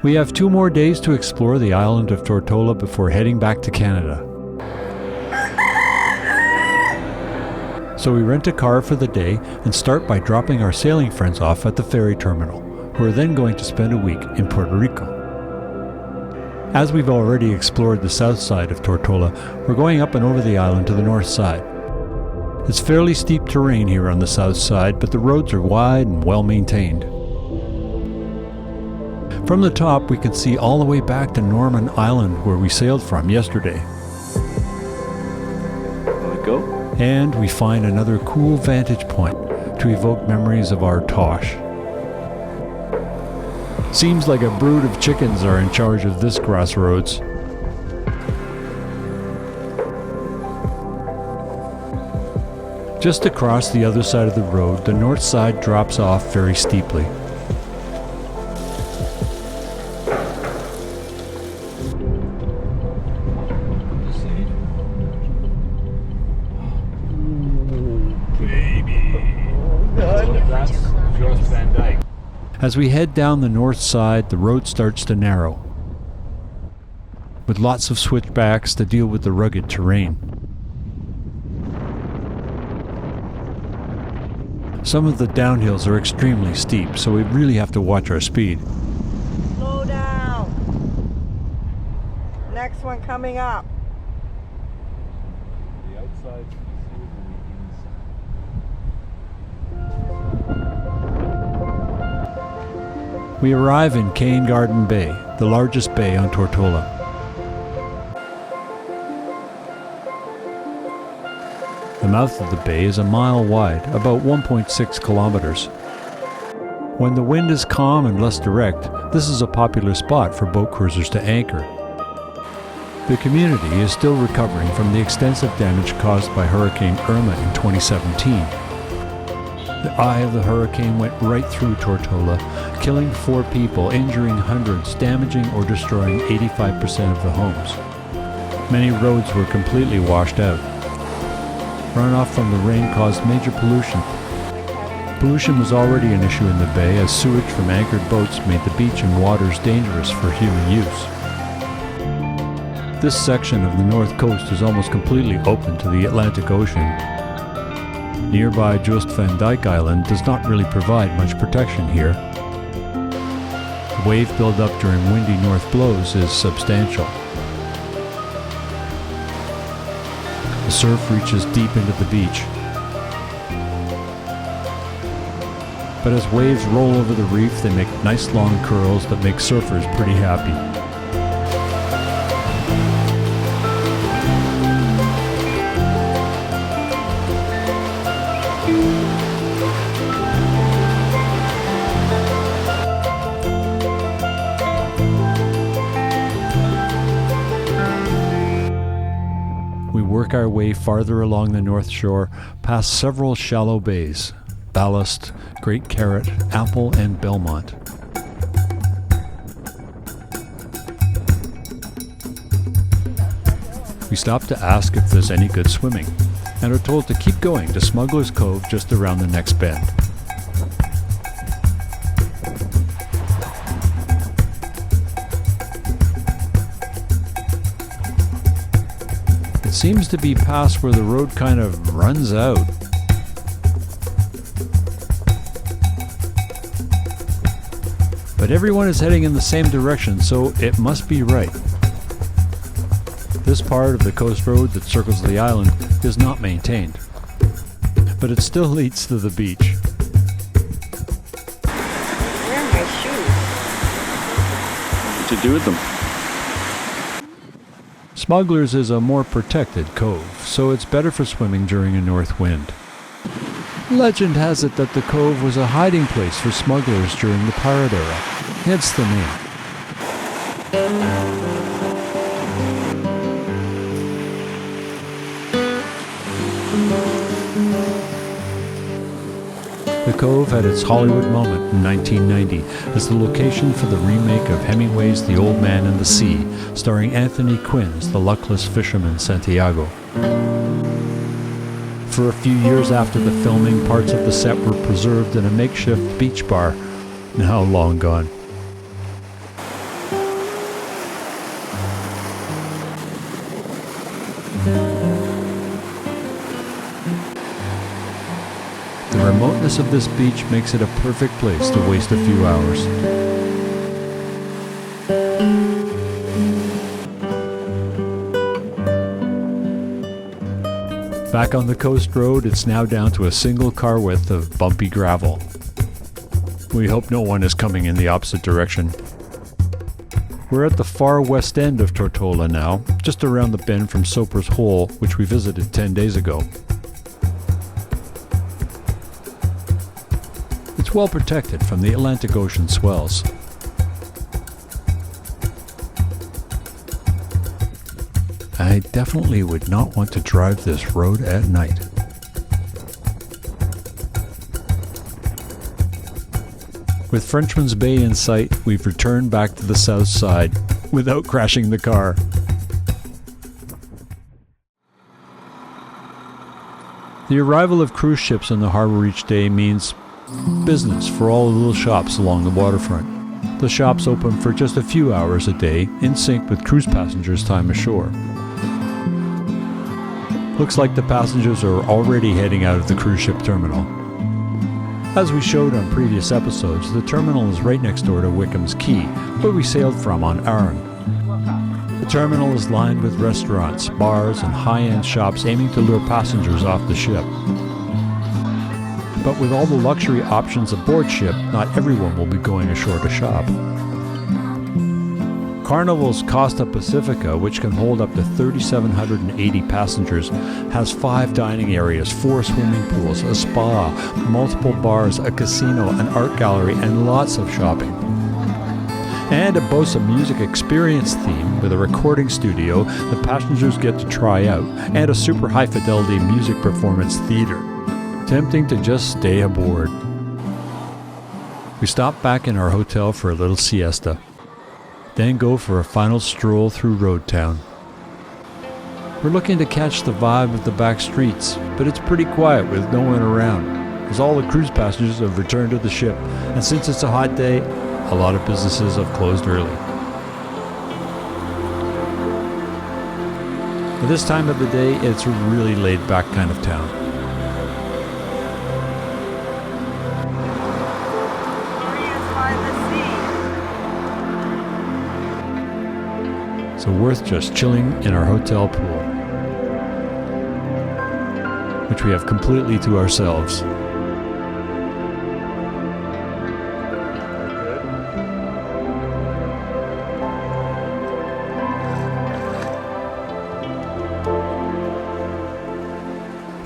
We have 2 more days to explore the island of Tortola before heading back to Canada. So we rent a car for the day and start by dropping our sailing friends off at the ferry terminal, who are then going to spend a week in Puerto Rico. As we've already explored the south side of Tortola, we're going up and over the island to the north side. It's fairly steep terrain here on the south side, but the roads are wide and well maintained. From the top, we can see all the way back to Norman Island, where we sailed from yesterday. There we go. And we find another cool vantage point to evoke memories of our Tosh. Seems like a brood of chickens are in charge of this crossroads. Just across the other side of the road, the north side drops off very steeply. As we head down the north side, the road starts to narrow, with lots of switchbacks to deal with the rugged terrain. Some of the downhills are extremely steep, so we really have to watch our speed. Slow down. Next one coming up. The outside. We arrive in Cane Garden Bay, the largest bay on Tortola. The mouth of the bay is a mile wide, about 1.6 kilometers. When the wind is calm and less direct, this is a popular spot for boat cruisers to anchor. The community is still recovering from the extensive damage caused by Hurricane Irma in 2017. The eye of the hurricane went right through Tortola, killing 4 people, injuring hundreds, damaging or destroying 85% of the homes. Many roads were completely washed out. Runoff from the rain caused major pollution. Pollution was already an issue in the bay, as sewage from anchored boats made the beach and waters dangerous for human use. This section of the north coast is almost completely open to the Atlantic Ocean. Nearby Jost Van Dyke Island does not really provide much protection here. The wave buildup during windy north blows is substantial. The surf reaches deep into the beach. But as waves roll over the reef, they make nice long curls that make surfers pretty happy. Work our way farther along the north shore, past several shallow bays: Ballast, Great Carrot, Apple, and Belmont. We stop to ask if there's any good swimming, and are told to keep going to Smuggler's Cove just around the next bend. Seems to be past where the road kind of runs out. But everyone is heading in the same direction, so it must be right. This part of the coast road that circles the island is not maintained, but it still leads to the beach. Where are my shoes? What to do with them? Smuggler's is a more protected cove, so it's better for swimming during a north wind. Legend has it that the cove was a hiding place for smugglers during the pirate era, hence the name. The Cove had its Hollywood moment in 1990 as the location for the remake of Hemingway's The Old Man and the Sea, starring Anthony Quinn's The Luckless Fisherman Santiago. For a few years after the filming, parts of the set were preserved in a makeshift beach bar, now long gone. remoteness of this beach makes it a perfect place to waste a few hours. Back on the coast road, it's now down to a single car width of bumpy gravel. We hope no one is coming in the opposite direction. We're at the far west end of Tortola now, just around the bend from Soper's Hole, which we visited 10 days ago. It's well protected from the Atlantic Ocean swells. I definitely would not want to drive this road at night. With Frenchman's Bay in sight, we've returned back to the south side without crashing the car. The arrival of cruise ships in the harbor each day means business for all the little shops along the waterfront. The shops open for just a few hours a day, in sync with cruise passengers' time ashore. Looks like the passengers are already heading out of the cruise ship terminal. As we showed on previous episodes, the terminal is right next door to Wickham's Quay, where we sailed from on Arran. The terminal is lined with restaurants, bars, and high-end shops aiming to lure passengers off the ship. But with all the luxury options aboard ship, not everyone will be going ashore to shop. Carnival's Costa Pacifica, which can hold up to 3,780 passengers, has 5 dining areas, 4 swimming pools, a spa, multiple bars, a casino, an art gallery, and lots of shopping. And it boasts a music experience theme with a recording studio that passengers get to try out, and a super high-fidelity music performance theater. Tempting to just stay aboard. We stop back in our hotel for a little siesta, then go for a final stroll through Road Town. We're looking to catch the vibe of the back streets, but it's pretty quiet with no one around, as all the cruise passengers have returned to the ship, and since it's a hot day, a lot of businesses have closed early. At this time of the day, it's a really laid-back kind of town. So worth just chilling in our hotel pool, which we have completely to ourselves.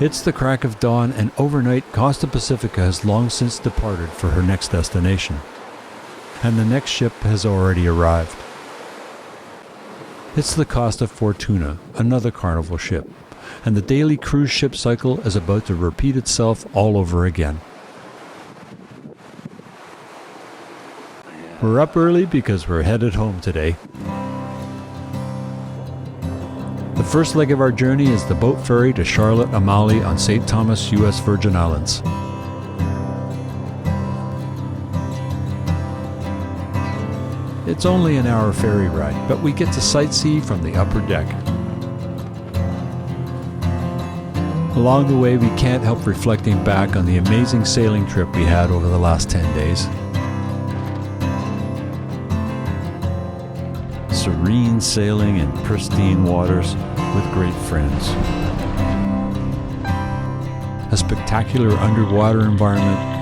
It's the crack of dawn, and overnight Costa Pacifica has long since departed for her next destination, and the next ship has already arrived. It's the Costa Fortuna, another Carnival ship, and the daily cruise ship cycle is about to repeat itself all over again. We're up early because we're headed home today. The first leg of our journey is the boat ferry to Charlotte Amalie on St. Thomas, U.S. Virgin Islands. It's only an hour ferry ride, but we get to sightsee from the upper deck. Along the way, we can't help reflecting back on the amazing sailing trip we had over the last 10 days. Serene sailing in pristine waters with great friends. A spectacular underwater environment,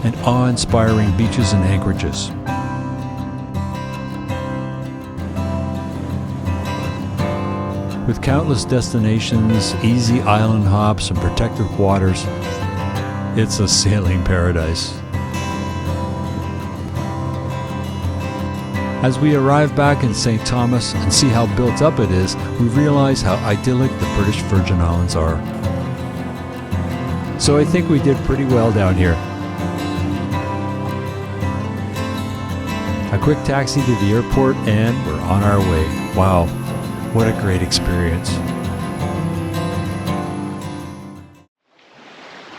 and awe-inspiring beaches and anchorages. With countless destinations, easy island hops, and protected waters, it's a sailing paradise. As we arrive back in St. Thomas and see how built up it is, we realize how idyllic the British Virgin Islands are. So I think we did pretty well down here. A quick taxi to the airport and we're on our way. Wow, what a great experience.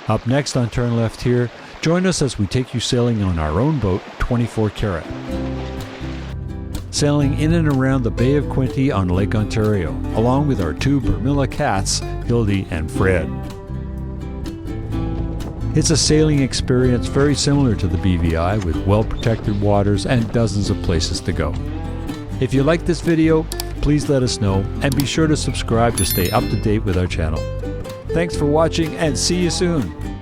Up next on Turn Left here, join us as we take you sailing on our own boat, 24 Carat. sailing in and around the Bay of Quinte on Lake Ontario, along with our two Bermuda cats, Hildy and Fred. It's a sailing experience very similar to the BVI, with well-protected waters and dozens of places to go. If you like this video, please let us know and be sure to subscribe to stay up to date with our channel. Thanks for watching and see you soon!